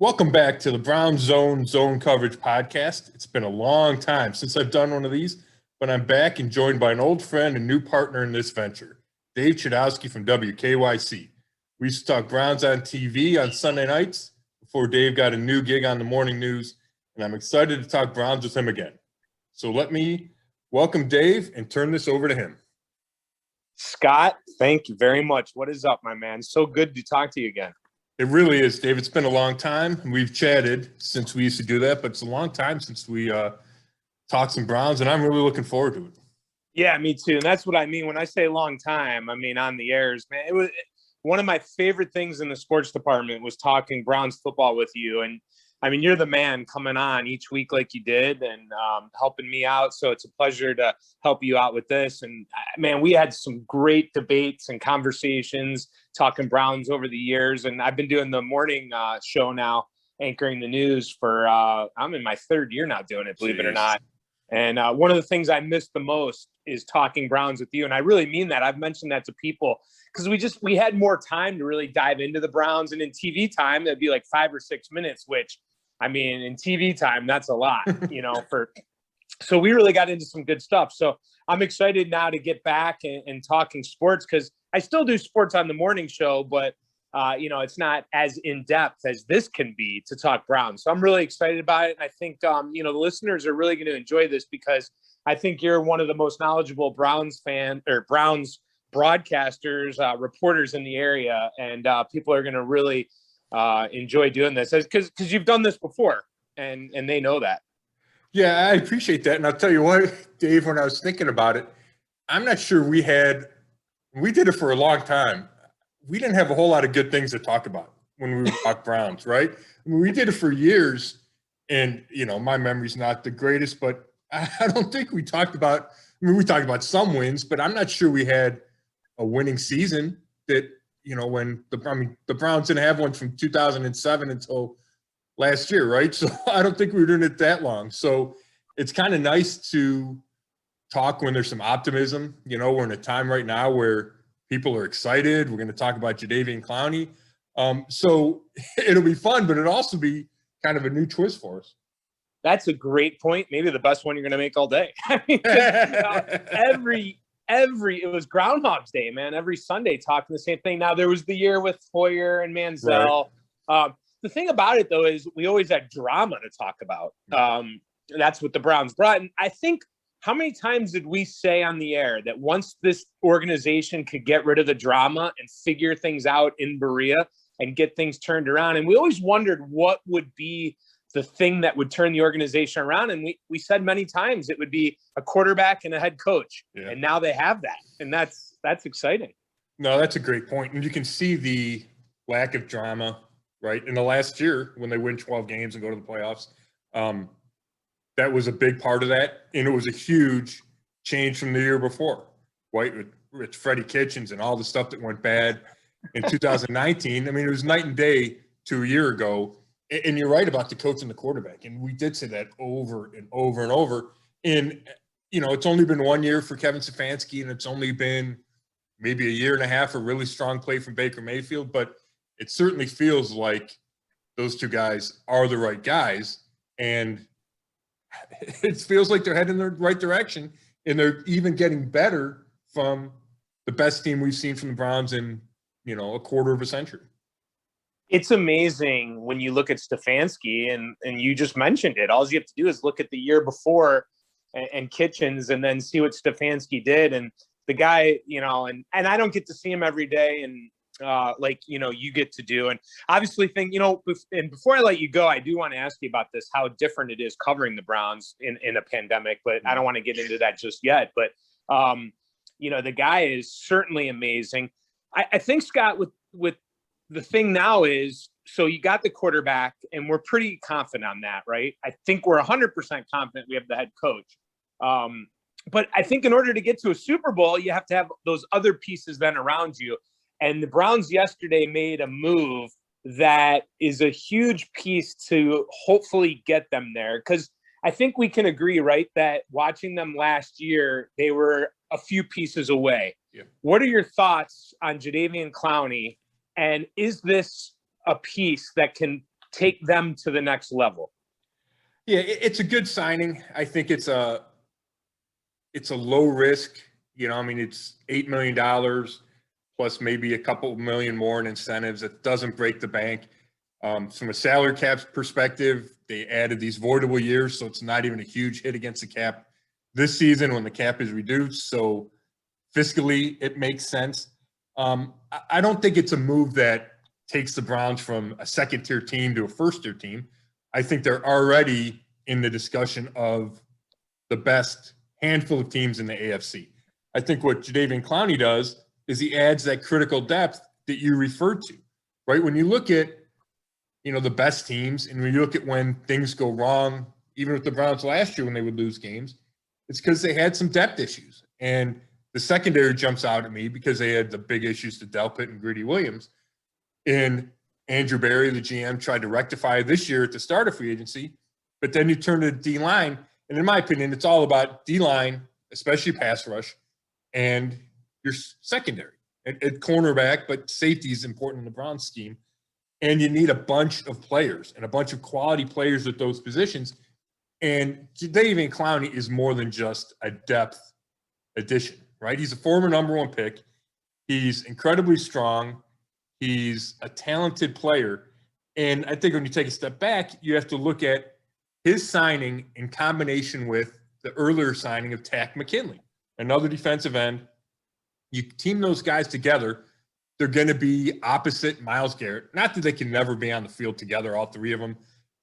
Welcome back to the BrownsZone Zone Coverage Podcast. It's been a long time since I've done one of these, but I'm back and joined by an old friend and new partner in this venture, Dave Chudowsky from WKYC. We used to talk Browns on TV on Sunday nights before Dave got a new gig on the morning news, and I'm excited to talk Browns with him again. So let me welcome Dave and turn this over to him. Scott, thank you very much. What is up, my man? So good to talk to you again. It really is, Dave. It's been a long time. We've chatted since we used to do that, but it's a long time since we talked some Browns, and I'm really looking forward to it. Yeah, me too. And that's what I mean when I say long time. I mean on the airs, man. It was one of my favorite things in the sports department was talking Browns football with you. And I mean, you're the man coming on each week like you did and helping me out. So it's a pleasure to help you out with this. And man, we had some great debates and conversations talking Browns over the years. And I've been doing the morning show now, anchoring the news for, I'm in my third year now doing it, believe it or not. And one of the things I miss the most is talking Browns with you. And I really mean that. I've mentioned that to people because we had more time to really dive into the Browns. And in TV time, it'd be like 5 or 6 minutes, which I mean, in TV time, that's a lot, so we really got into some good stuff. So I'm excited now to get back and talking sports because I still do sports on the morning show, but, it's not as in-depth as this can be to talk Browns. So I'm really excited about it. And I think, the listeners are really going to enjoy this because I think you're one of the most knowledgeable Browns broadcasters, reporters in the area. And people are going to really enjoy doing this because you've done this before and they know that. Yeah, I appreciate that. And I'll tell you what, Dave, when I was thinking about it, I'm not sure we did it for a long time. We didn't have a whole lot of good things to talk about when we would talk Browns, right? I mean, we did it for years and, my memory's not the greatest, but I don't think we talked about, we talked about some wins, but I'm not sure we had a winning season that, when the Browns didn't have one from 2007 until last year, right? So I don't think we were doing it that long. So it's kind of nice to talk when there's some optimism. We're in a time right now where people are excited. We're going to talk about Jadeveon Clowney. So it'll be fun, but it'll also be kind of a new twist for us. That's a great point. Maybe the best one you're going to make all day. I mean, it was Groundhog's Day, man. Every Sunday talking the same thing. Now there was the year with Hoyer and Manziel. Right. The thing about it though is we always had drama to talk about. That's what the Browns brought. And I think how many times did we say on the air that once this organization could get rid of the drama and figure things out in Berea and get things turned around? And we always wondered what would be the thing that would turn the organization around. And we said many times it would be a quarterback and a head coach. Yeah. And now they have that. And that's exciting. No, that's a great point. And you can see the lack of drama, right? In the last year when they win 12 games and go to the playoffs, that was a big part of that. And it was a huge change from the year before, right? With Freddie Kitchens and all the stuff that went bad in 2019. I mean, it was night and day to a year ago. And you're right about the coach and the quarterback. And we did say that over and over and over. And, it's only been 1 year for Kevin Stefanski, and it's only been maybe a year and a half of really strong play from Baker Mayfield. But it certainly feels like those two guys are the right guys. And it feels like they're heading in the right direction. And they're even getting better from the best team we've seen from the Browns in, a quarter of a century. It's amazing when you look at Stefanski and you just mentioned it. All you have to do is look at the year before and Kitchens and then see what Stefanski did. And the guy, and I don't get to see him every day. And you get to do. And obviously and before I let you go, I do want to ask you about this, how different it is covering the Browns in a pandemic, but I don't want to get into that just yet. But, the guy is certainly amazing. I think, Scott, with the thing now is, so you got the quarterback and we're pretty confident on that, right? I think we're 100% confident we have the head coach. But I think in order to get to a Super Bowl, you have to have those other pieces then around you. And the Browns yesterday made a move that is a huge piece to hopefully get them there. Because I think we can agree, right, that watching them last year, they were a few pieces away. Yeah. What are your thoughts on Jadeveon Clowney? And is this a piece that can take them to the next level? Yeah, it's a good signing. I think it's a low risk. I mean, it's $8 million plus maybe a couple million more in incentives. It doesn't break the bank. From a salary cap perspective, they added these voidable years, so it's not even a huge hit against the cap this season when the cap is reduced. So fiscally, it makes sense. I don't think it's a move that takes the Browns from a second-tier team to a first-tier team. I think they're already in the discussion of the best handful of teams in the AFC. I think what Jadeveon Clowney does is he adds that critical depth that you referred to, right? When you look at, the best teams, and when you look at when things go wrong, even with the Browns last year when they would lose games, it's because they had some depth issues. And the secondary jumps out at me because they had the big issues to Delpit and Greedy Williams. And Andrew Berry, the GM, tried to rectify this year at the start of free agency, but then you turn to the D-line, and in my opinion, it's all about D-line, especially pass rush, and your secondary at cornerback, but safety is important in the Browns scheme. And you need a bunch of players and a bunch of quality players at those positions. And Jadeveon Clowney is more than just a depth addition, right? He's a former number 1 pick. He's incredibly strong. He's a talented player. And I think when you take a step back, you have to look at his signing in combination with the earlier signing of Takk McKinley, another defensive end. You team those guys together, they're going to be opposite Myles Garrett. Not that they can never be on the field together, all three of them.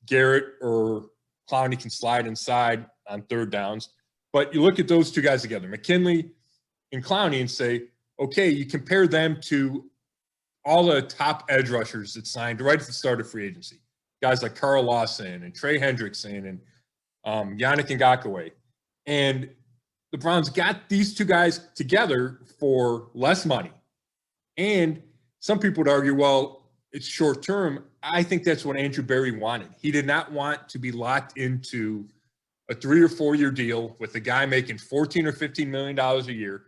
Garrett or Clowney can slide inside on third downs. But you look at those two guys together, McKinley and Clowney, and say, okay, you compare them to all the top edge rushers that signed right at the start of free agency. Guys like Carl Lawson and Trey Hendrickson and Yannick Ngakoue. And the Browns got these two guys together for less money. And some people would argue, well, it's short term. I think that's what Andrew Berry wanted. He did not want to be locked into a 3 or 4 year deal with a guy making $14 or $15 million a year.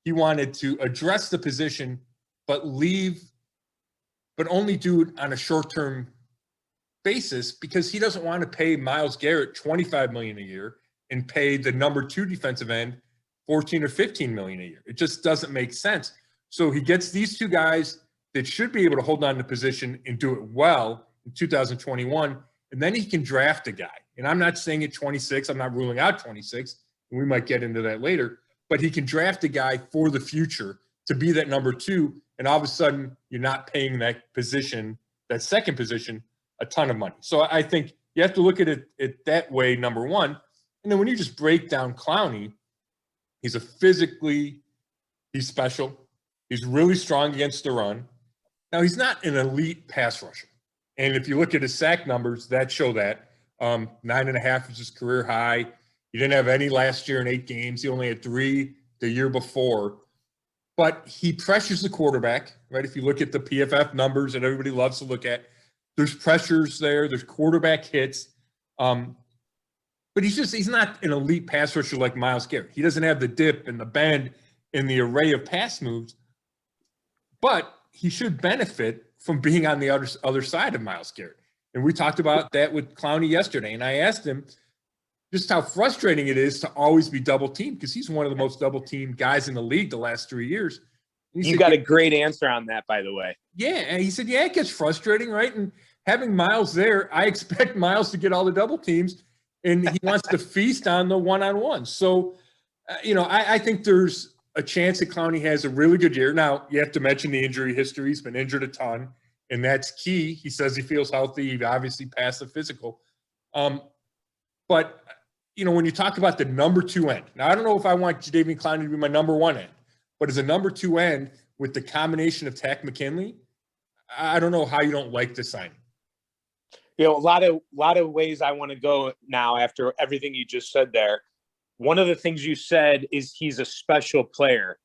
He wanted to address the position, but only do it on a short-term basis because he doesn't want to pay Myles Garrett $25 million a year and pay the number 2 defensive end $14 or $15 million a year. It just doesn't make sense. So he gets these two guys that should be able to hold on to position and do it well in 2021, and then he can draft a guy. And I'm not saying at 26, I'm not ruling out 26, and we might get into that later, but he can draft a guy for the future to be that number 2, and all of a sudden you're not paying that position, that second position, a ton of money. So I think you have to look at it that way, number one. And then when you just break down Clowney, he's special. He's really strong against the run. Now, he's not an elite pass rusher. And if you look at his sack numbers, that show that. 9.5 is his career high. He didn't have any last year in 8 games. He only had 3 the year before. But he pressures the quarterback, right? If you look at the PFF numbers that everybody loves to look at, there's pressures there. There's quarterback hits. But he's not an elite pass rusher like Myles Garrett. He doesn't have the dip and the bend and the array of pass moves. But he should benefit from being on the other side of Myles Garrett. And we talked about that with Clowney yesterday. And I asked him just how frustrating it is to always be double-teamed because he's one of the most double-teamed guys in the league the last 3 years. You got a great answer on that, by the way. Yeah, and he said, yeah, it gets frustrating, right? And having Myles there, I expect Myles to get all the double teams, and he wants to feast on the one-on-one. So, I think there's a chance that Clowney has a really good year. Now, you have to mention the injury history. He's been injured a ton, and that's key. He says he feels healthy. He obviously passed the physical. But, when you talk about the number 2 end, now I don't know if I want Jadeveon Clowney to be my number 1 end, but as a number 2 end with the combination of Takk McKinley, I don't know how you don't like this signing. A lot of ways I want to go now after everything you just said there. One of the things you said is he's a special player.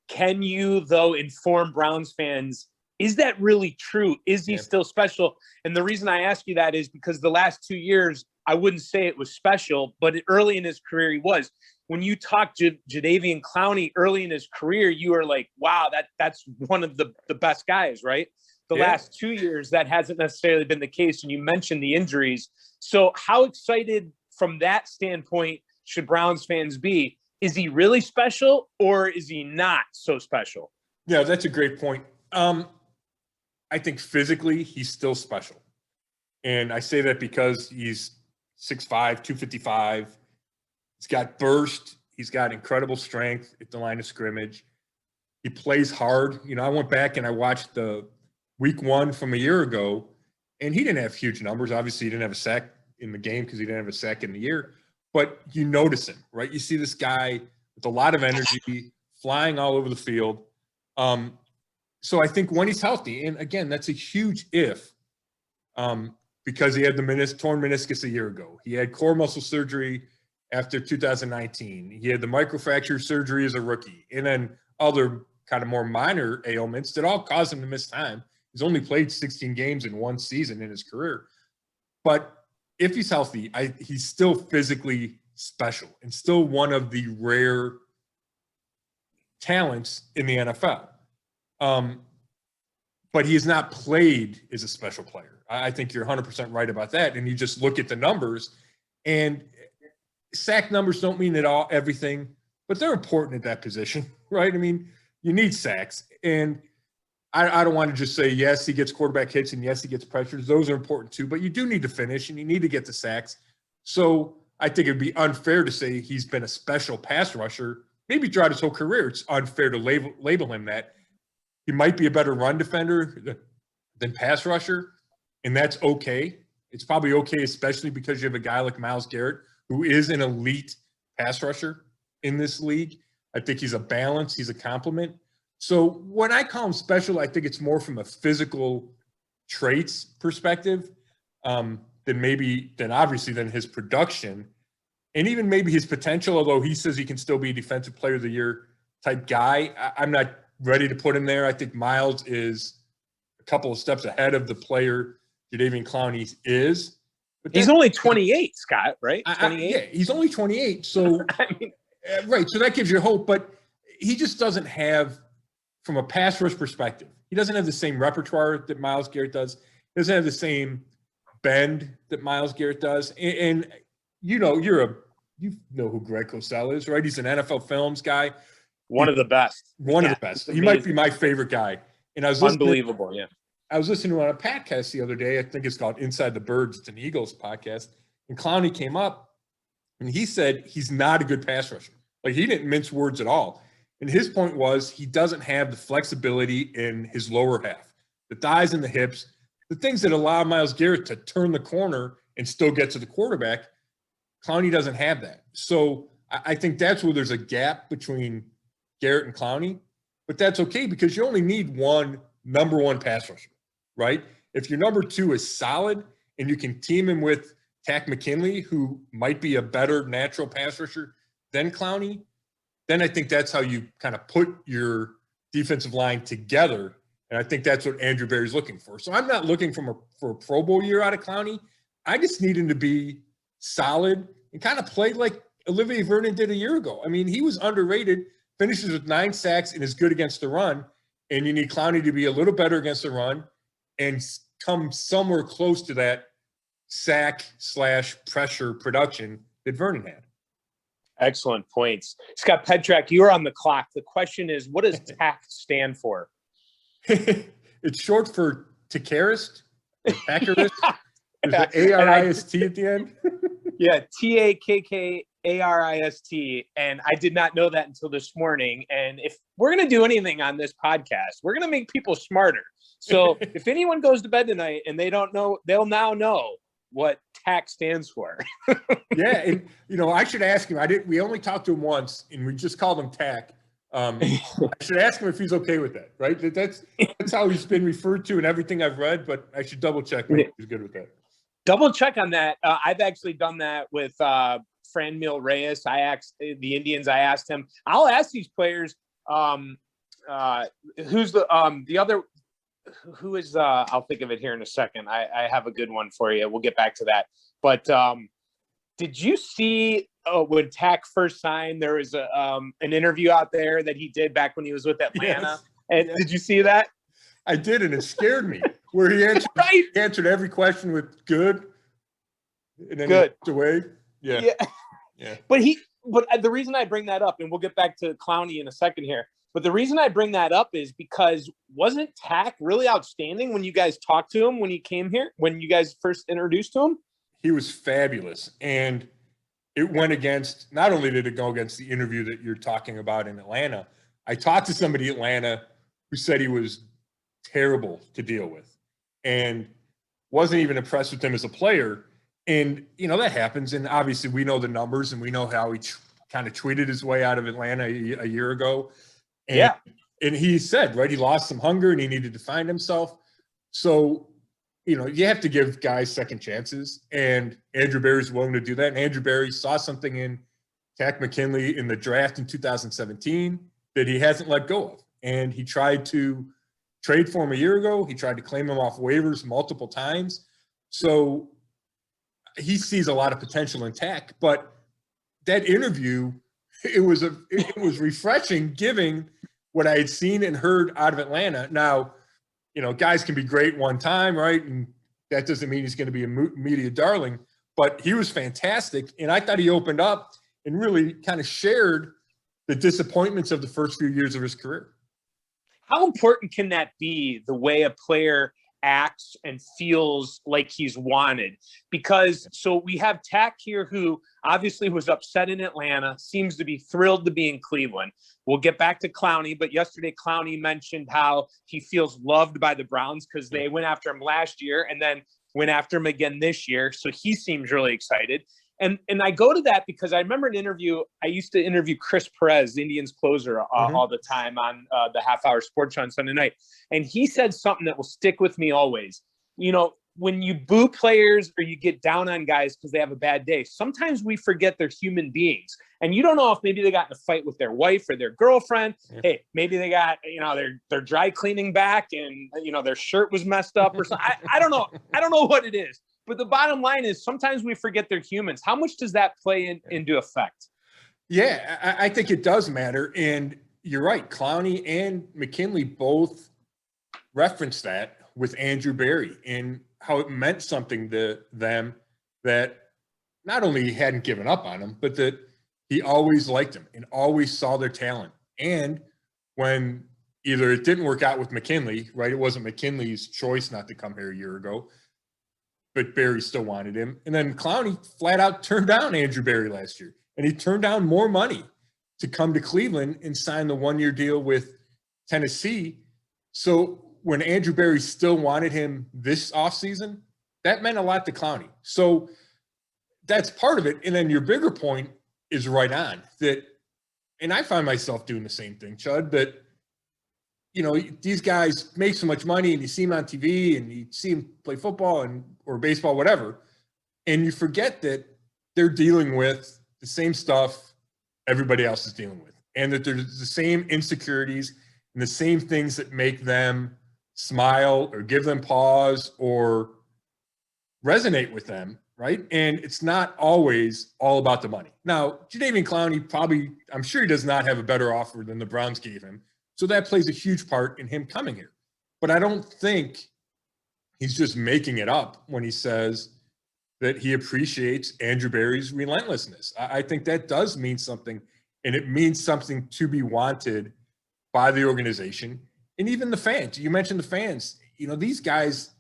Can you, though, inform Browns fans, is that really true? Is he still special? And the reason I ask you that is because the last 2 years, I wouldn't say it was special, but early in his career, he was. When you talk to Jadeveon Clowney early in his career, you are like, wow, that's one of the best guys, right? the last 2 years, that hasn't necessarily been the case. And you mentioned the injuries. So how excited from that standpoint should Browns fans be? Is he really special or is he not so special? Yeah, that's a great point. I think physically he's still special. And I say that because he's 6'5", 255. He's got burst. He's got incredible strength at the line of scrimmage. He plays hard. I went back and I watched the week 1 from a year ago, and he didn't have huge numbers. Obviously, he didn't have a sack in the game because he didn't have a sack in the year. But you notice him, right? You see this guy with a lot of energy, flying all over the field. So I think when he's healthy, and again, that's a huge if, because he had the torn meniscus a year ago. He had core muscle surgery after 2019. He had the microfracture surgery as a rookie, and then other kind of more minor ailments that all caused him to miss time. He's only played 16 games in one season in his career. But if he's healthy, he's still physically special and still one of the rare talents in the NFL. But he has not played as a special player. I think you're 100% right about that. And you just look at the numbers, and sack numbers don't mean everything, but they're important at that position, right? I mean, you need sacks. And I don't want to just say, yes, he gets quarterback hits and yes, he gets pressures. Those are important too, but you do need to finish and you need to get the sacks. So I think it'd be unfair to say he's been a special pass rusher. Maybe throughout his whole career, it's unfair to label him that. He might be a better run defender than pass rusher, and that's okay. It's probably okay, especially because you have a guy like Myles Garrett, who is an elite pass rusher in this league. I think he's a balance. He's a complement. So when I call him special, I think it's more from a physical traits perspective than obviously his production and even maybe his potential, although he says he can still be a defensive player of the year type guy. I'm not ready to put him there. I think Myles is a couple of steps ahead of the player Jadeveon Clowney is. But he's only 28, Scott, right? 28? Yeah, he's only 28. So, right. So that gives you hope. But he just doesn't have, from a pass rush perspective, he doesn't have the same repertoire that Myles Garrett does. He doesn't have the same bend that Myles Garrett does. And you know who Greg Cosell is, right? He's an NFL Films guy. One of the best. One of the best. He might be my favorite guy. And I was unbelievable, yeah. I was listening to on a podcast the other day. I think it's called Inside the Birds. It's an Eagles podcast. And Clowney came up, and he said he's not a good pass rusher. Like, he didn't mince words at all. And his point was he doesn't have the flexibility in his lower half, the thighs and the hips, the things that allow Myles Garrett to turn the corner and still get to the quarterback. Clowney doesn't have that. So I think that's where there's a gap between Garrett and Clowney. But that's okay because you only need one number one pass rusher, right? If your number two is solid and you can team him with Tack McKinley, who might be a better natural pass rusher than Clowney, then I think that's how you kind of put your defensive line together. And I think that's what Andrew Berry's looking for. So I'm not looking for a Pro Bowl year out of Clowney. I just need him to be solid and kind of play like Olivier Vernon did a year ago. I mean, he was underrated, finishes with 9 sacks and is good against the run. And you need Clowney to be a little better against the run and come somewhere close to that sack/pressure production that Vernon had. Excellent points. Scott Petrak, you're on the clock. The question is, what does TAC stand for? It's short for Takarist, Takarist. There's an A-R-I-S-T at the end. Yeah, T-A-K-K-A-R-I-S-T. And I did not know that until this morning. And if we're going to do anything on this podcast, we're going to make people smarter. So if anyone goes to bed tonight and they don't know, they'll now know what TAC stands for. Yeah, and I should ask him. We only talked to him once, and we just called him TAC. I should ask him if he's okay with that, right? That's how he's been referred to in everything I've read, but I should double check if he's good with that. Double check on that. I've actually done that with Franmil Reyes. I asked the Indians. I asked him. I'll ask these players. Who's the other? Who is? I'll think of it here in a second. I have a good one for you. We'll get back to that. But did you see when TAC first signed? There was an interview out there that he did back when he was with Atlanta. Yes. And did you see that? I did, and it scared me. Where he answered, Right. he answered every question with good, and then Good. he walked away. Yeah. But the reason I bring that up, and we'll get back to Clowney in a second here, but the reason I bring that up is because wasn't Tack really outstanding when you guys talked to him when he came here, when you guys first introduced to him? He was fabulous, and it went against, not only did it go against the interview that you're talking about in Atlanta, I talked to somebody in Atlanta who said he was terrible to deal with and wasn't even impressed with him as a player. And, that happens. And obviously we know the numbers and we know how he kind of tweeted his way out of Atlanta a year ago. And, and he said, right, he lost some hunger and he needed to find himself. So, you have to give guys second chances, and Andrew Berry's willing to do that. And Andrew Berry saw something in Takk McKinley in the draft in 2017 that he hasn't let go of. And he tried to trade for him a year ago. He tried to claim him off waivers multiple times. So he sees a lot of potential in Takk. But that interview, it was refreshing, given what I had seen and heard out of Atlanta. Now, guys can be great one time, right? And that doesn't mean he's going to be a media darling, but he was fantastic. And I thought he opened up and really kind of shared the disappointments of the first few years of his career. How important can that be, the way a player acts and feels like he's wanted? Because so we have Tack here, who obviously was upset in Atlanta, seems to be thrilled to be in Cleveland. We'll get back to Clowney, but yesterday Clowney mentioned how he feels loved by the Browns because they went after him last year and then went after him again this year. So he seems really excited. And I go to that because I remember an interview. I used to interview Chris Perez, the Indians closer, all the time on the half-hour sports show on Sunday night. And he said something that will stick with me always. When you boo players or you get down on guys because they have a bad day, sometimes we forget they're human beings. And you don't know if maybe they got in a fight with their wife or their girlfriend. Yeah. Hey, maybe they got, they're dry cleaning back and, their shirt was messed up or something. I don't know. I don't know what it is. But the bottom line is sometimes we forget they're humans. How much does that play into effect? Yeah, I think it does matter. And you're right. Clowney and McKinley both referenced that with Andrew Berry and how it meant something to them that not only he hadn't given up on him, but that he always liked him and always saw their talent. And when either it didn't work out with McKinley, right? It wasn't McKinley's choice not to come here a year ago, but Berry still wanted him. And then Clowney flat out turned down Andrew Berry last year. And he turned down more money to come to Cleveland and sign the one-year deal with Tennessee. So when Andrew Berry still wanted him this offseason, that meant a lot to Clowney. So that's part of it. And then your bigger point is right on that. And I find myself doing the same thing, Chud, that, these guys make so much money and you see them on TV and you see them play football or baseball, whatever. And you forget that they're dealing with the same stuff everybody else is dealing with. And that there's the same insecurities and the same things that make them smile or give them pause or resonate with them, right? And it's not always all about the money. Now, Jadeveon Clowney I'm sure he does not have a better offer than the Browns gave him. So that plays a huge part in him coming here. But I don't think he's just making it up when he says that he appreciates Andrew Berry's relentlessness. I think that does mean something, and it means something to be wanted by the organization and even the fans. You mentioned the fans. These guys,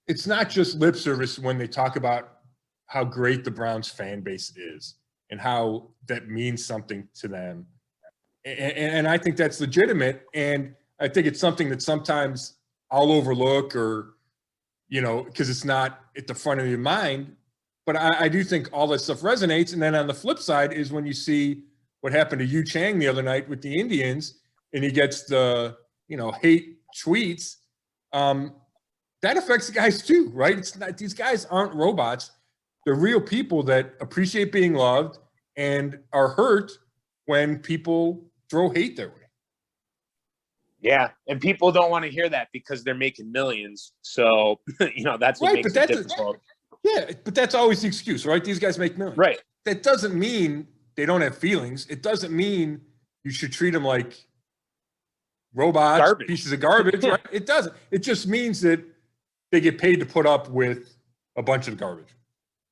it's not just lip service when they talk about how great the Browns fan base is and how that means something to them. And I think that's legitimate. And I think it's something that sometimes I'll overlook or, because it's not at the front of your mind. But I do think all that stuff resonates. And then on the flip side is when you see what happened to Yu Chang the other night with the Indians and he gets the, hate tweets. That affects the guys too, right? It's not, these guys aren't robots. They're real people that appreciate being loved and are hurt when people throw hate their way. Yeah, and people don't want to hear that because they're making millions. So, that's what makes it difficult. Yeah, but that's always the excuse, right? These guys make millions. Right. That doesn't mean they don't have feelings. It doesn't mean you should treat them like robots, Garbage. pieces of garbage, right? It doesn't. It just means that they get paid to put up with a bunch of garbage.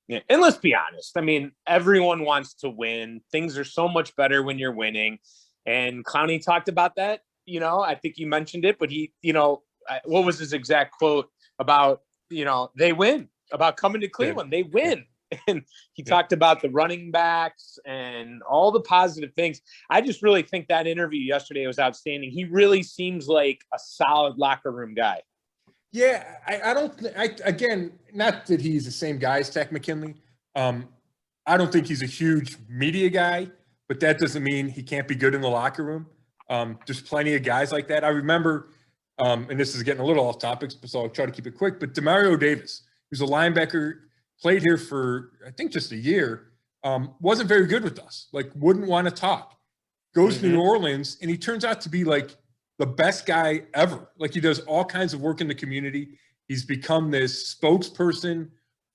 Yeah. And let's be honest. I mean, everyone wants to win. Things are so much better when you're winning. And Clowney talked about that. You know, I think you mentioned it, but he, you know, what was his exact quote about, you know, they win, about coming to Cleveland, they win. And he talked about the running backs and all the positive things. I just really think that interview yesterday was outstanding. He really seems like a solid locker room guy. Yeah, I don't – again, not that he's the same guy as Takk McKinley. I don't think he's a huge media guy, but that doesn't mean he can't be good in the locker room. There's plenty of guys like that. I remember and this is getting a little off topic, so I'll try to keep it quick, but Demario Davis, who's a linebacker, played here for, I think, just a year, wasn't very good with us, like wouldn't want to talk. Goes to New Orleans, and he turns out to be like the best guy ever. Like he does all kinds of work in the community. He's become this spokesperson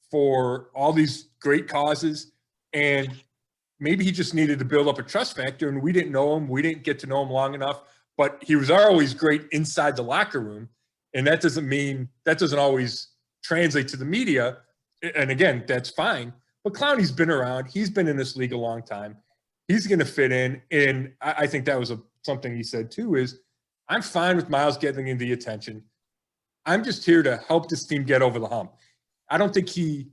for all these great causes. And maybe he just needed to build up a trust factor, and we didn't know him. We didn't get to know him long enough. But he was always great inside the locker room. And that doesn't always translate to the media. And again, that's fine. But Clowney's been around. He's been in this league a long time. He's going to fit in. And I think that was something he said too, is I'm fine with Miles getting the attention. I'm just here to help this team get over the hump. I don't think he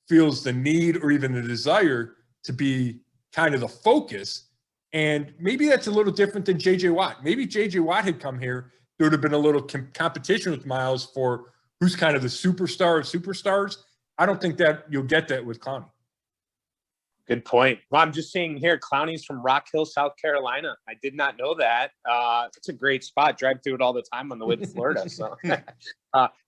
feels the need or even the desire to be kind of the focus. And maybe that's a little different than J.J. Watt. Maybe J.J. Watt had come here. There would have been a little competition with Miles for who's kind of the superstar of superstars. I don't think that you'll get that with Clowney. Good point. Well, I'm just seeing here, Clowney's from Rock Hill, South Carolina. I did not know that. It's a great spot. Drive through it all the time on the way to Florida. So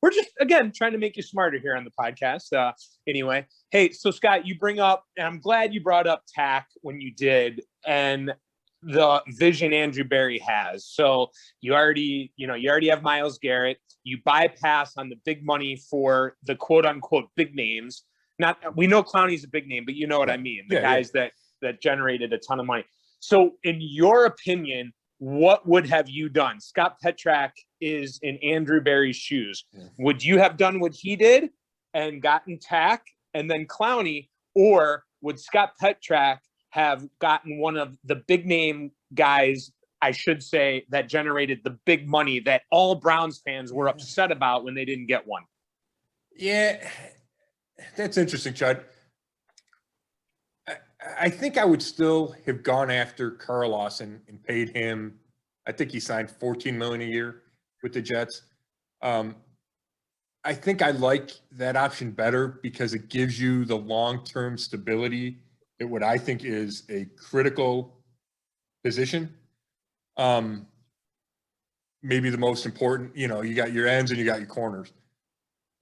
we're just, again, trying to make you smarter here on the podcast. Anyway, hey, so Scott, you bring up, and I'm glad you brought up Takk when you did, and the vision Andrew Berry has. So you already have Myles Garrett. You bypass on the big money for the quote unquote big names. We know Clowney's a big name, but you know what I mean. The guys that generated a ton of money. So in your opinion, what would have you done? Scott Petrak is in Andrew Berry's shoes. Yeah. Would you have done what he did and gotten Takk and then Clowney, or would Scott Petrak have gotten one of the big name guys, I should say, that generated the big money that all Browns fans were upset about when they didn't get one? Yeah, that's interesting, Chud. I think I would still have gone after Carl Lawson and paid him. I think he signed $14 million a year with the Jets. I think I like that option better because it gives you the long-term stability at what I think is a critical position. Maybe the most important. You got your ends and you got your corners.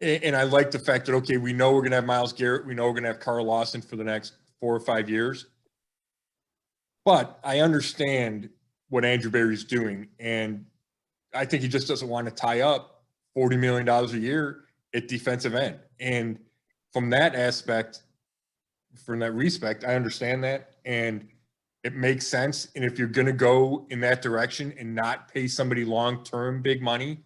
And I like the fact that, okay, we know we're going to have Myles Garrett. We know we're going to have Carl Lawson for the next 4 or 5 years. But I understand what Andrew Berry's doing. And I think he just doesn't want to tie up $40 million a year at defensive end. And from that aspect, from that respect, I understand that. And it makes sense. And if you're going to go in that direction and not pay somebody long-term big money,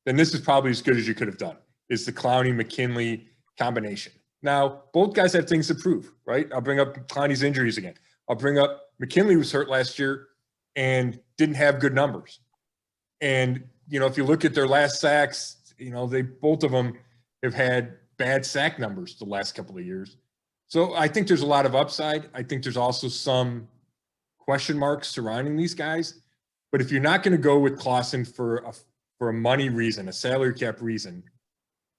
then this is probably as good as you could have done. Is the Clowney-McKinley combination. Now, both guys have things to prove, right? I'll bring up Clowney's injuries again. I'll bring up McKinley was hurt last year and didn't have good numbers. And, if you look at their last sacks, both of them have had bad sack numbers the last couple of years. So I think there's a lot of upside. I think there's also some question marks surrounding these guys. But if you're not going to go with Clausen for a money reason, a salary cap reason,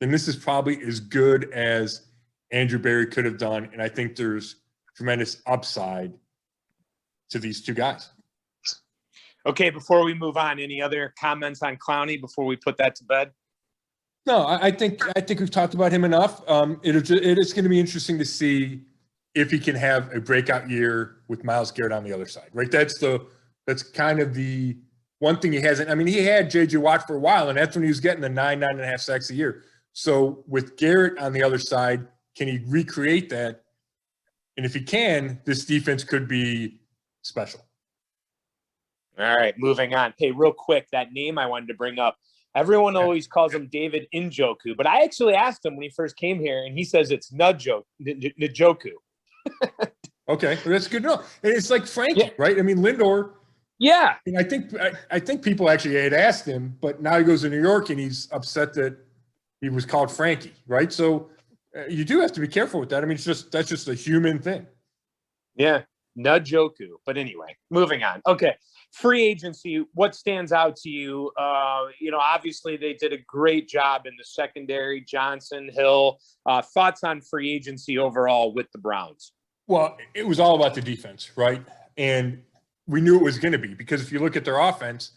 then this is probably as good as Andrew Berry could have done. And I think there's tremendous upside to these two guys. Okay, before we move on, any other comments on Clowney before we put that to bed? No, I think we've talked about him enough. It is going to be interesting to see if he can have a breakout year with Myles Garrett on the other side, right? That's kind of the one thing he hasn't. I mean, he had J.J. Watt for a while, and that's when he was getting the 9.5 sacks a year. So with Garrett on the other side, can he recreate that? And if he can, this defense could be special. All right, moving on. Hey, real quick, that name I wanted to bring up. Everyone always calls him David Njoku, but I actually asked him when he first came here, and he says it's Njoku. Okay, well, that's good to know. And it's like Frankie, right? I mean, Lindor. Yeah. And I think people actually had asked him, but now he goes to New York and he's upset that he was called Frankie, right? So you do have to be careful with that. I mean, that's just a human thing. Yeah, Njoku. But anyway, moving on. Okay, free agency. What stands out to you? Obviously they did a great job in the secondary. Johnson, Hill. Thoughts on free agency overall with the Browns? Well, it was all about the defense, right? And we knew it was going to be, because if you look at their offense,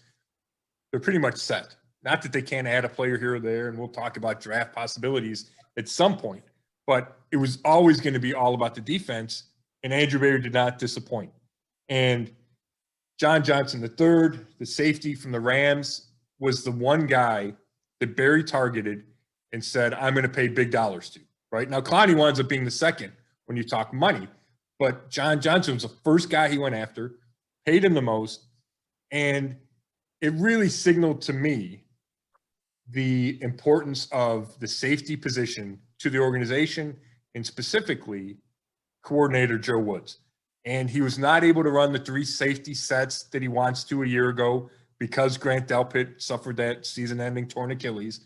they're pretty much set. Not that they can't add a player here or there, and we'll talk about draft possibilities at some point, but it was always going to be all about the defense, and Andrew Berry did not disappoint. And John Johnson III, the safety from the Rams, was the one guy that Berry targeted and said, I'm going to pay big dollars to, right? Now, Clowney winds up being the second when you talk money, but John Johnson was the first guy he went after, paid him the most, and it really signaled to me the importance of the safety position to the organization, and specifically coordinator Joe Woods. And he was not able to run the 3 safety sets that he wants to a year ago because Grant Delpit suffered that season-ending torn Achilles.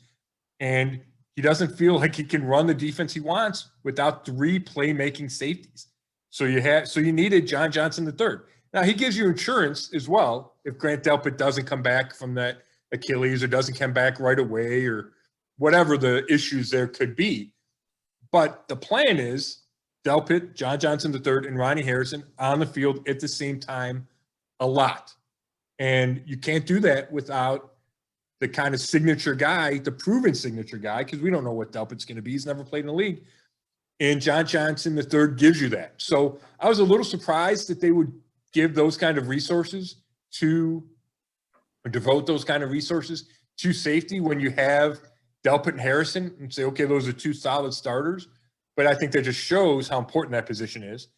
And he doesn't feel like he can run the defense he wants without 3 playmaking safeties. So you needed John Johnson III. Now, he gives you insurance as well if Grant Delpit doesn't come back from that Achilles or doesn't come back right away or whatever the issues there could be. But the plan is Delpit, John Johnson III, and Ronnie Harrison on the field at the same time a lot. And you can't do that without the kind of signature guy, the proven signature guy, because we don't know what Delpit's going to be. He's never played in the league. And John Johnson III gives you that. So I was a little surprised that they would give those kind of resources to, or devote those kind of resources to safety when you have Delpit and Harrison and say, okay, those are 2 solid starters. But I think that just shows how important that position is.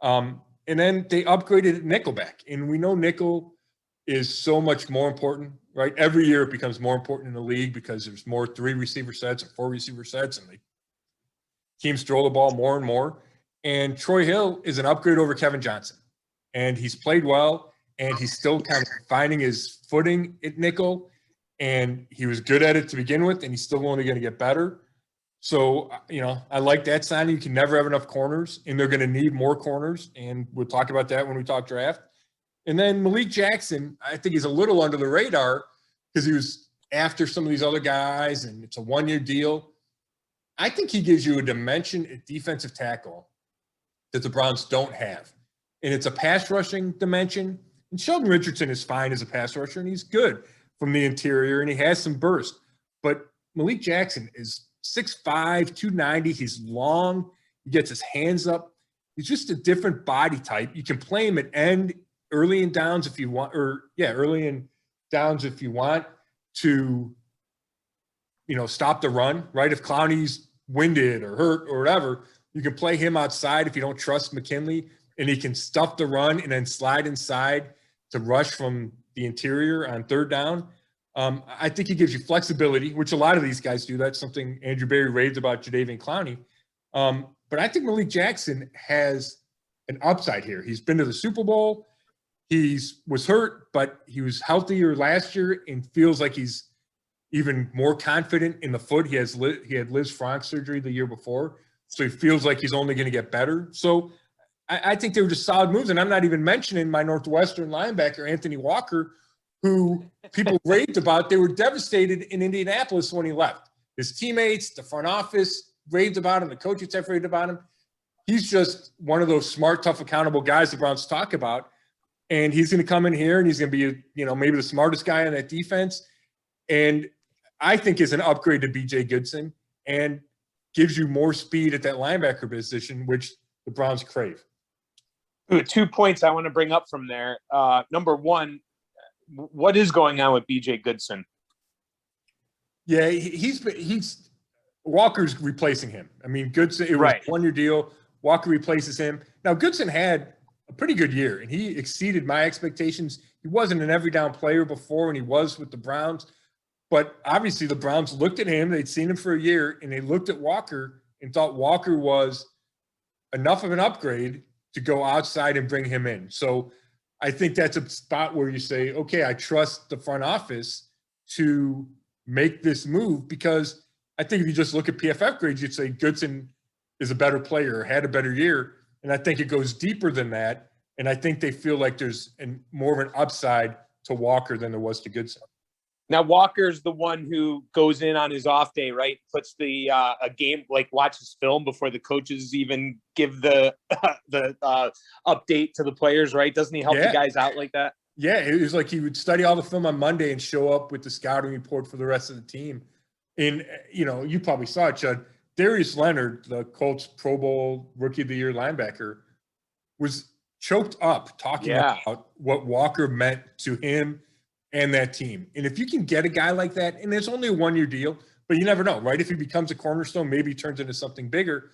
And then they upgraded Nickelback. And we know nickel is so much more important, right? Every year it becomes more important in the league because there's more 3 receiver sets or 4 receiver sets, and the teams throw the ball more and more. And Troy Hill is an upgrade over Kevin Johnson. And he's played well, and he's still kind of finding his footing at nickel. And he was good at it to begin with, and he's still only going to get better. So, I like that signing. You can never have enough corners, and they're going to need more corners. And we'll talk about that when we talk draft. And then Malik Jackson, I think he's a little under the radar because he was after some of these other guys, and it's a 1-year deal. I think he gives you a dimension at defensive tackle that the Browns don't have. And it's a pass rushing dimension. And Sheldon Richardson is fine as a pass rusher, and he's good from the interior, and he has some burst. But Malik Jackson is 6'5", 290. He's long. He gets his hands up. He's just a different body type. You can play him at end, early in downs if you want, early in downs if you want to, stop the run, right? If Clowney's winded or hurt or whatever, you can play him outside if you don't trust McKinley, and he can stuff the run and then slide inside to rush from the interior on 3rd down. I think he gives you flexibility, which a lot of these guys do. That's something Andrew Berry raved about Jadeveon Clowney. But I think Malik Jackson has an upside here. He's been to the Super Bowl. He was hurt, but he was healthier last year and feels like he's even more confident in the foot. He had Liz Frank surgery the year before, so he feels like he's only going to get better. So I think they were just solid moves, and I'm not even mentioning my Northwestern linebacker, Anthony Walker, who people raved about. They were devastated in Indianapolis when he left. His teammates, the front office raved about him. The coaching staff raved about him. He's just one of those smart, tough, accountable guys the Browns talk about. And he's going to come in here, and he's going to be, maybe the smartest guy on that defense. And I think is an upgrade to B.J. Goodson and gives you more speed at that linebacker position, which the Browns crave. 2 points I want to bring up from there. Number one, what is going on with B.J. Goodson? Yeah, he's Walker's replacing him. I mean, Goodson, it was a 1-year deal. Walker replaces him. Now, Goodson had a pretty good year, and he exceeded my expectations. he wasn't an every down player before when he was with the Browns. But obviously the Browns looked at him, they'd seen him for a year, and they looked at Walker and thought Walker was enough of an upgrade to go outside and bring him in. So I think that's a spot where you say, okay, I trust the front office to make this move, because I think if you just look at PFF grades, you'd say Goodson is a better player, had a better year. And I think it goes deeper than that. And I think they feel like there's more of an upside to Walker than there was to Goodson. Now, Walker's the one who goes in on his off day, right? Puts the a game, like watches film before the coaches even give the update to the players, right? Doesn't he help the guys out like that? Yeah, it was like he would study all the film on Monday and show up with the scouting report for the rest of the team. And, you probably saw it, Chud. Darius Leonard, the Colts Pro Bowl Rookie of the Year linebacker, was choked up talking about what Walker meant to him and that team. And if you can get a guy like that, and it's only a one-year deal, but you never know, right? If he becomes a cornerstone, maybe he turns into something bigger.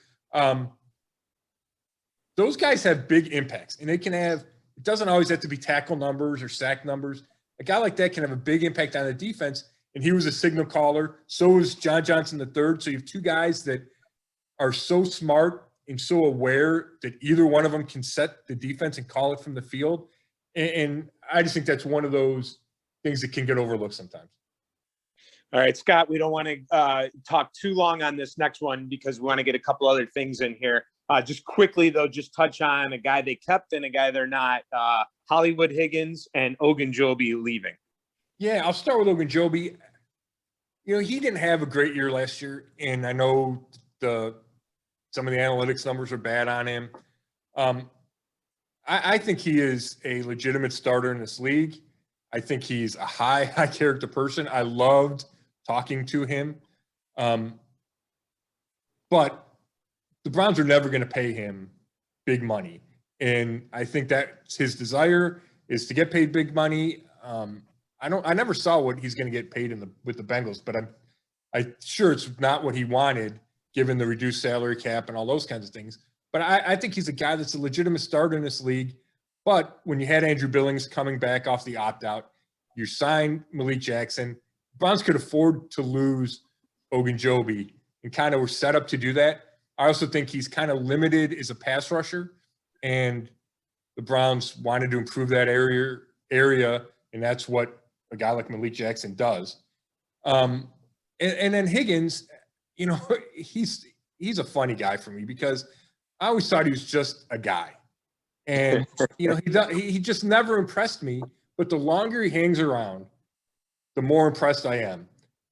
Those guys have big impacts, and it doesn't always have to be tackle numbers or sack numbers. A guy like that can have a big impact on the defense, and he was a signal caller. So was John Johnson III. So you have two guys that are so smart and so aware that either one of them can set the defense and call it from the field. And I just think that's one of those things that can get overlooked sometimes. All right, Scott, we don't want to talk too long on this next one because we want to get a couple other things in here. Just quickly, though, just touch on a guy they kept and a guy they're not. Hollywood Higgins and Ogunjobi leaving. Yeah, I'll start with Ogunjobi. He didn't have a great year last year, and I know some of the analytics numbers are bad on him. I think he is a legitimate starter in this league. I think he's a high character person. I loved talking to him. But the Browns are never going to pay him big money. And I think that's his desire, is to get paid big money. I never saw what he's going to get paid with the Bengals, but I'm sure it's not what he wanted given the reduced salary cap and all those kinds of things. But I think he's a guy that's a legitimate starter in this league. But when you had Andrew Billings coming back off the opt-out, you signed Malik Jackson. Browns could afford to lose Ogunjobi and kind of were set up to do that. I also think he's kind of limited as a pass rusher, and the Browns wanted to improve that area, and that's what a guy like Malik Jackson does. And then Higgins, he's a funny guy for me because I always thought he was just a guy. And, he just never impressed me. But the longer he hangs around, the more impressed I am.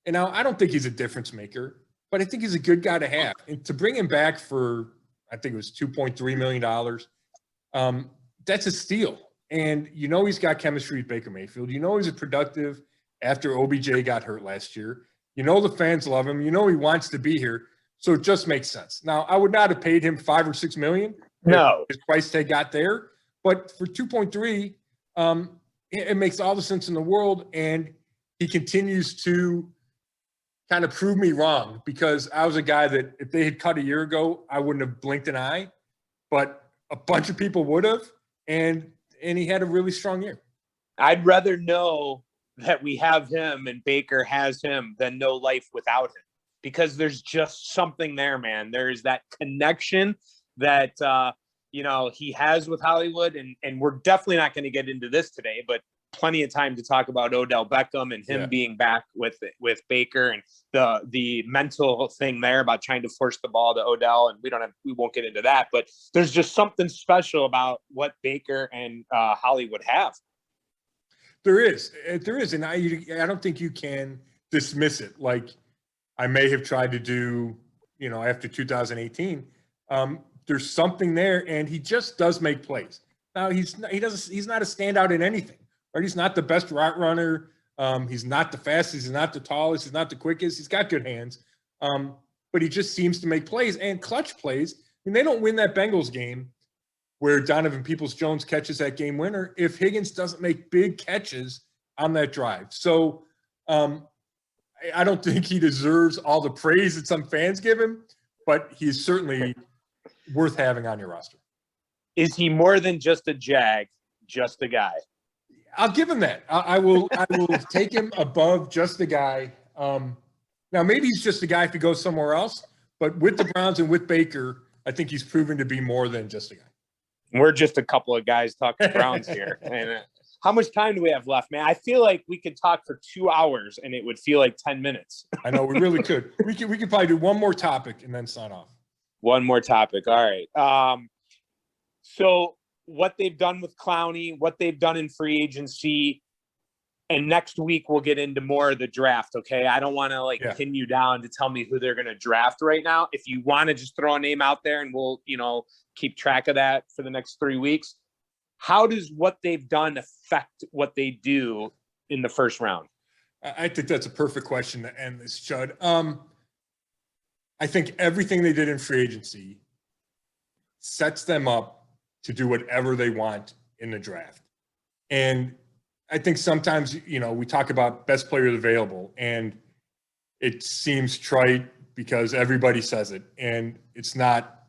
And now I don't think he's a difference maker, but I think he's a good guy to have. And to bring him back for, I think it was $2.3 million, that's a steal. And he's got chemistry with Baker Mayfield. He's a productive after OBJ got hurt last year. The fans love him. He wants to be here. So it just makes sense. Now, I would not have paid him $5 or $6 million. No. His price tag got there. But for 2.3, it makes all the sense in the world. And he continues to kind of prove me wrong, because I was a guy that if they had cut a year ago, I wouldn't have blinked an eye. But a bunch of people would have. And he had a really strong year. I'd rather know that we have him and Baker has him than no life without him, because there's just something there, man. There's that connection that, he has with Hollywood. And we're definitely not going to get into this today, but plenty of time to talk about Odell Beckham and him being back with Baker and the mental thing there about trying to force the ball to Odell. And we won't get into that, but there's just something special about what Baker and Hollywood have. There is. And I don't think you can dismiss it like I may have tried to do, after 2018. There's something there, and he just does make plays. Now he's not a standout in anything, right? He's not the best route runner. He's not the fastest. He's not the tallest. He's not the quickest. He's got good hands. But he just seems to make plays and clutch plays. I mean, they don't win that Bengals game where Donovan Peoples-Jones catches that game winner if Higgins doesn't make big catches on that drive. So I don't think he deserves all the praise that some fans give him, but he's certainly worth having on your roster. Is he more than just a Jag, just a guy? I'll give him that. I will take him above just the guy. Now, maybe he's just a guy if he goes somewhere else, but with the Browns and with Baker, I think he's proven to be more than just a guy. We're just a couple of guys talking Browns here. And how much time do we have left, man? I feel like we could talk for 2 hours and it would feel like 10 minutes. I know, we really could. We could probably do one more topic and then sign off. One more topic. All right. So what they've done with Clowney, what they've done in free agency, and next week we'll get into more of the draft, okay? I don't want to pin you down to tell me who they're going to draft right now. If you want to just throw a name out there and we'll, keep track of that for the next 3 weeks. How does what they've done affect what they do in the first round? I think that's a perfect question to end this, Chud. I think everything they did in free agency sets them up to do whatever they want in the draft. And I think sometimes, we talk about best player available, and it seems trite because everybody says it, and it's not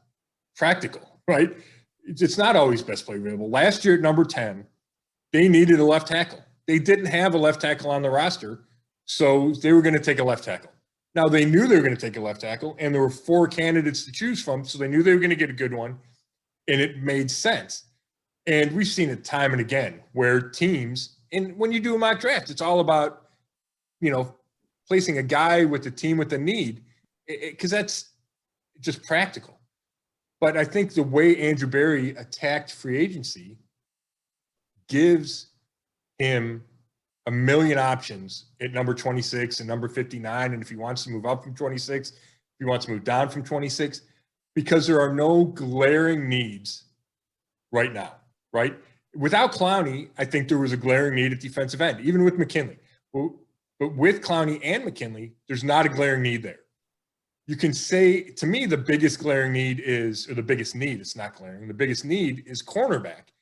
practical, right? It's not always best player available. Last year at number 10, they needed a left tackle. They didn't have a left tackle on the roster, so they were going to take a left tackle. Now, they knew they were going to take a left tackle, and there were 4 candidates to choose from, so they knew they were going to get a good one, and it made sense. And we've seen it time and again where teams, and when you do a mock draft, it's all about, placing a guy with the team with a need, because that's just practical. But I think the way Andrew Berry attacked free agency gives him a million options at number 26 and number 59. And if he wants to move up from 26, if he wants to move down from 26, because there are no glaring needs right now, right? Without Clowney, I think there was a glaring need at defensive end, even with McKinley. But with Clowney and McKinley, there's not a glaring need there. You can say, to me, the biggest glaring need is, or the biggest need, it's not glaring, the biggest need is cornerback,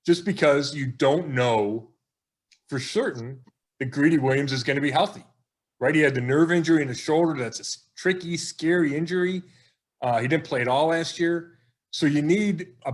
just because you don't know for certain that Greedy Williams is going to be healthy, right? He had the nerve injury in his shoulder. That's a tricky, scary injury. He didn't play at all last year. So you need a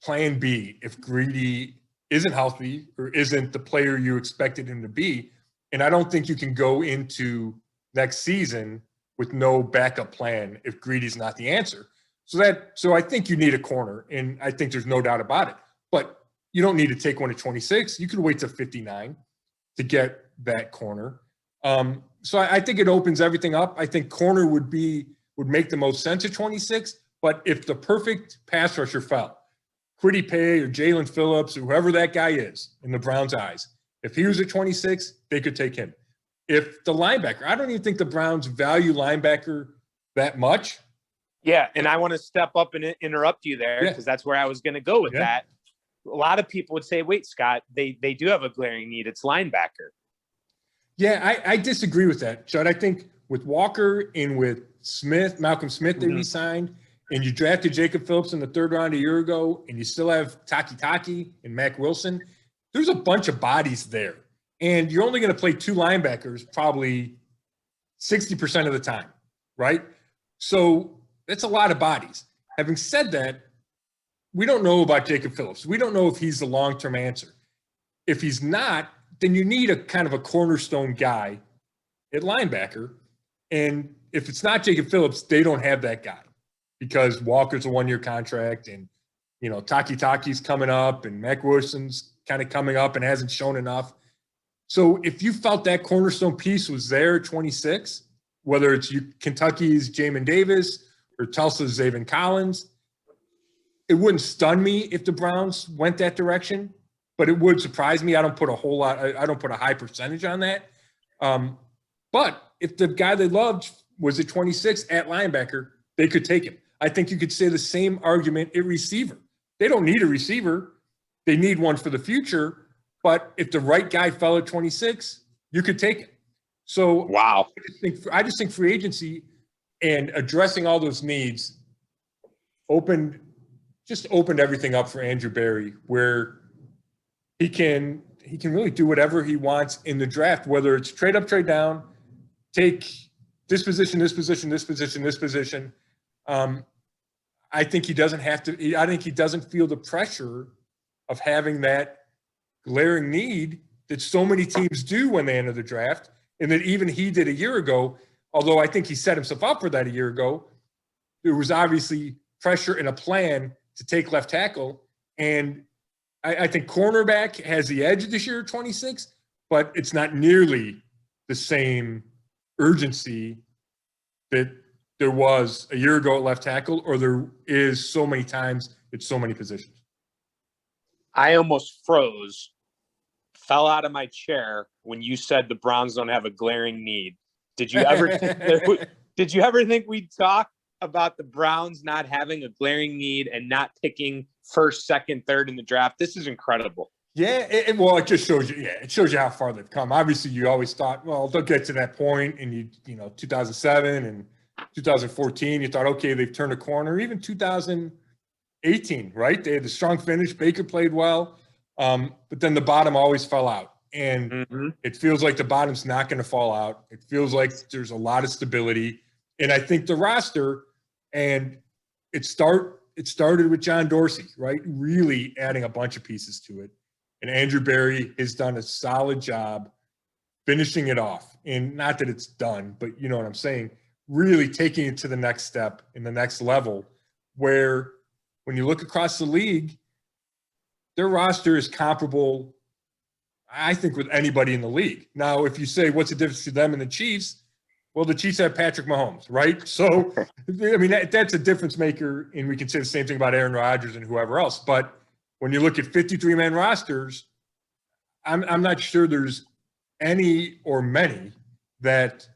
plan B if Greedy isn't healthy or isn't the player you expected him to be. And I don't think you can go into next season with no backup plan if Greedy's not the answer. So I think you need a corner, and I think there's no doubt about it. But you don't need to take one at 26. You could wait to 59 to get that corner. So I think it opens everything up. I think corner would make the most sense at 26. But if the perfect pass rusher fell, Kwity Paye or Jalen Phillips or whoever that guy is in the Browns' eyes, if he was at 26, they could take him. If the linebacker, I don't even think the Browns value linebacker that much. Yeah, and I want to step up and interrupt you there because that's where I was going to go with that. A lot of people would say, wait, Scott, they do have a glaring need. It's linebacker. Yeah, I disagree with that, Judd. I think with Walker and with Malcolm Smith, they re-signed, and you drafted Jacob Phillips in the 3rd round a year ago, and you still have Taki and Mac Wilson. There's a bunch of bodies there. And you're only going to play 2 linebackers probably 60% of the time, right? So that's a lot of bodies. Having said that, we don't know about Jacob Phillips. We don't know if he's the long-term answer. If he's not, then you need a kind of a cornerstone guy at linebacker. And if it's not Jacob Phillips, they don't have that guy because Walker's a 1-year contract and, Taki's coming up and Mac Wilson's kind of coming up and hasn't shown enough. So if you felt that cornerstone piece was there at 26, whether it's Kentucky's Jamin Davis or Tulsa's Zaven Collins, it wouldn't stun me if the Browns went that direction, but it would surprise me. I don't put a high percentage on that. But if the guy they loved was at 26 at linebacker, they could take him. I think you could say the same argument at receiver. They don't need a receiver. They need one for the future. But if the right guy fell at 26, you could take it. So wow, I just think free agency and addressing all those needs opened everything up for Andrew Berry, where he can really do whatever he wants in the draft, whether it's trade up, trade down, take this position, this position, this position, this position. I think he doesn't have to. I think he doesn't feel the pressure of having that glaring need that so many teams do when they enter the draft, and that even he did a year ago, although I think he set himself up for that a year ago. There was obviously pressure and a plan to take left tackle. And I think cornerback has the edge this year at 26, but it's not nearly the same urgency that there was a year ago at left tackle, or there is so many times at so many positions. I almost froze, fell out of my chair when you said the Browns don't have a glaring need. Did you ever think we'd talk about the Browns not having a glaring need and not picking first, second, third in the draft? This is incredible. Yeah, it just shows you. Yeah, it shows you how far they've come. Obviously, you always thought, well, they'll get to that point, and 2007 and 2014, you thought, okay, they've turned a corner. Even 2018, right? They had the strong finish. Baker played well, but then the bottom always fell out, and it feels like the bottom's not going to fall out. It feels like there's a lot of stability, and I think the roster, and it started with John Dorsey, right? Really adding a bunch of pieces to it. And Andrew Berry has done a solid job finishing it off. And not that it's done, but you know what I'm saying? Really taking it to the next step and the next level, where when you look across the league, their roster is comparable, I think, with anybody in the league. Now, if you say, what's the difference between them and the Chiefs? Well, the Chiefs have Patrick Mahomes, right? So, I mean, that's a difference maker, and we can say the same thing about Aaron Rodgers and whoever else. But when you look at 53-man rosters, I'm not sure there's any or many that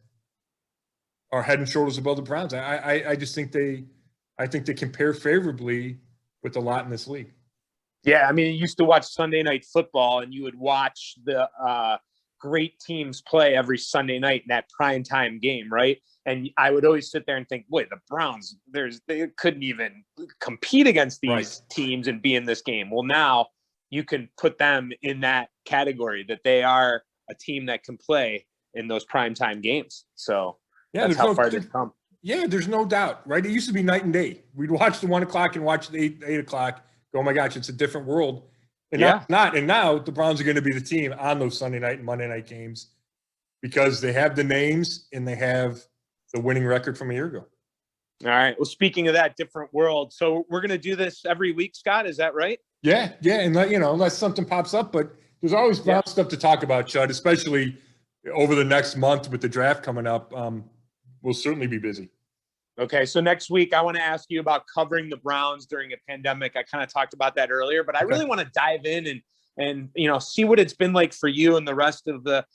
are head and shoulders above the Browns. I just think they compare favorably with a lot in this league. Yeah, I mean, you used to watch Sunday Night Football, and you would watch the great teams play every Sunday night in that primetime game, right? And I would always sit there and think, boy, the Browns, they couldn't even compete against these teams and be in this game. Well, now you can put them in that category, that they are a team that can play in those primetime games. So yeah, that's how far they've come. Yeah, there's no doubt, right? It used to be night and day. We'd watch the 1 o'clock and watch the 8 o'clock. Go, oh my gosh, it's a different world. And now the Browns are going to be the team on those Sunday night and Monday night games because they have the names and they have the winning record from a year ago. All right. Well, speaking of that different world, so we're going to do this every week, Scott. Is that right? Yeah. And unless something pops up, but there's always Brown stuff to talk about, Chud, especially over the next month with the draft coming up. We'll certainly be busy. Okay, so next week I want to ask you about covering the Browns during a pandemic. I kind of talked about that earlier, but I really want to dive in and see what it's been like for you and the rest of the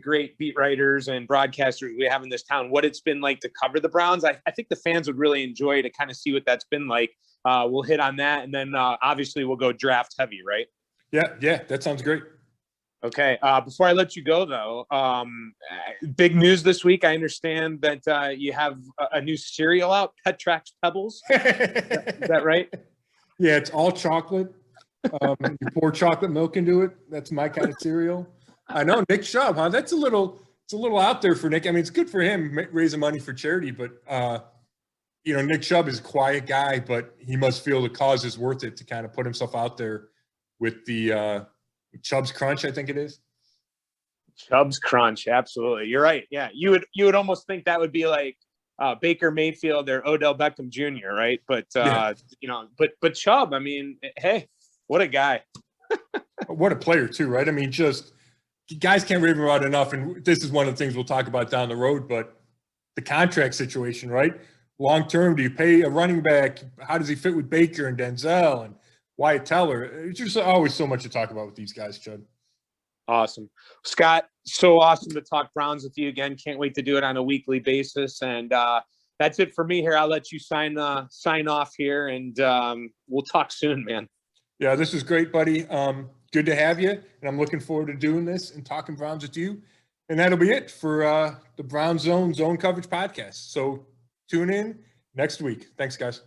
great beat writers and broadcasters we have in this town, what it's been like to cover the Browns. I think the fans would really enjoy to kind of see what that's been like. We'll hit on that, and then obviously we'll go draft heavy, right? Yeah, that sounds great. Okay. Before I let you go, though, big news this week. I understand that you have a new cereal out, Petrak's Pebbles. Is that right? Yeah, it's all chocolate. You pour chocolate milk into it. That's my kind of cereal. I know, Nick Chubb, huh? It's a little out there for Nick. I mean, it's good for him raising money for charity, but Nick Chubb is a quiet guy, but he must feel the cause is worth it to kind of put himself out there with the Chubb's Crunch, I think it is. Chubb's Crunch, absolutely. You're right. Yeah, you would almost think that would be like Baker Mayfield or Odell Beckham Jr., right? But but Chubb, I mean, hey, what a guy. What a player too, right? I mean, just guys can't rave him out enough. And this is one of the things we'll talk about down the road. But the contract situation, right? Long term, do you pay a running back? How does he fit with Baker and Denzel and Wyatt Teller? It's just always so much to talk about with these guys, Chud. Awesome. Scott, so awesome to talk Browns with you again. Can't wait to do it on a weekly basis. And that's it for me here. I'll let you sign off here, and we'll talk soon, man. Yeah, this is great, buddy. Good to have you. And I'm looking forward to doing this and talking Browns with you. And that'll be it for the BrownsZone Zone Coverage Podcast. So tune in next week. Thanks, guys.